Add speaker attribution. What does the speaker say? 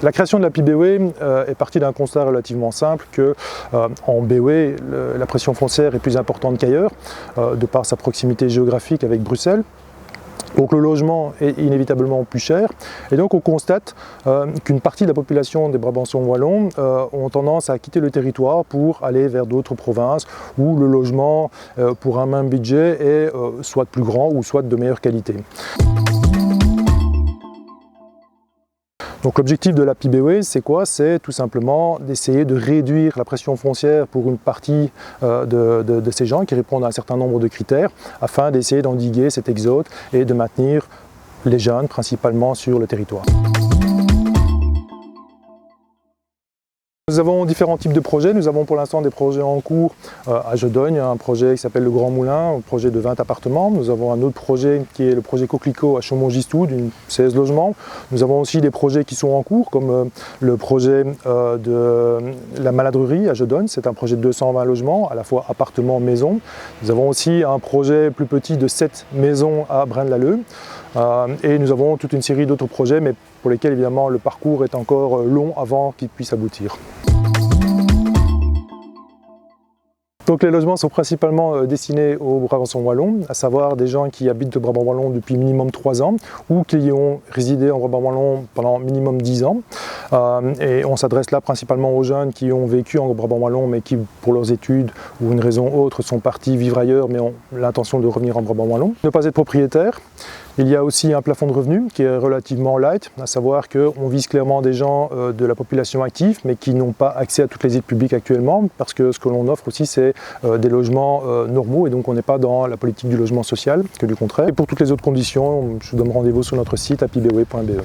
Speaker 1: La création de la PBOE est partie d'un constat relativement simple que en BOE, la pression foncière est plus importante qu'ailleurs, de par sa proximité géographique avec Bruxelles. Donc le logement est inévitablement plus cher et donc on constate qu'une partie de la population des Brabançons wallons ont tendance à quitter le territoire pour aller vers d'autres provinces où le logement pour un même budget est soit plus grand ou soit de meilleure qualité. Donc l'objectif de la PBOE, c'est quoi? C'est tout simplement d'essayer de réduire la pression foncière pour une partie de ces gens qui répondent à un certain nombre de critères afin d'essayer d'endiguer cet exode et de maintenir les jeunes principalement sur le territoire. Nous avons différents types de projets. Nous avons pour l'instant des projets en cours à Jodogne, un projet qui s'appelle le Grand Moulin, un projet de 20 appartements. Nous avons un autre projet qui est le projet Coquelicot à Chaumont-Gistoux d'une 16 logements. Nous avons aussi des projets qui sont en cours comme le projet de la Maladrerie à Jodogne. C'est un projet de 220 logements, à la fois appartements, maisons. Nous avons aussi un projet plus petit de 7 maisons à Braine-l'Alleud. Et nous avons toute une série d'autres projets, mais pour lesquels évidemment le parcours est encore long avant qu'il puisse aboutir. Donc les logements sont principalement destinés aux Brabançons wallons, à savoir des gens qui habitent au Brabant wallon depuis minimum 3 ans ou qui ont résidé en Brabant wallon pendant minimum 10 ans. Et on s'adresse là principalement aux jeunes qui ont vécu en Brabant wallon mais qui pour leurs études ou une raison autre sont partis vivre ailleurs mais ont l'intention de revenir en Brabant wallon. Ne pas être propriétaire. Il y a aussi un plafond de revenus qui est relativement light, à savoir qu'on vise clairement des gens de la population active mais qui n'ont pas accès à toutes les aides publiques actuellement parce que ce que l'on offre aussi c'est des logements normaux et donc on n'est pas dans la politique du logement social que du contraire. Et pour toutes les autres conditions, je vous donne rendez-vous sur notre site apibwe.be.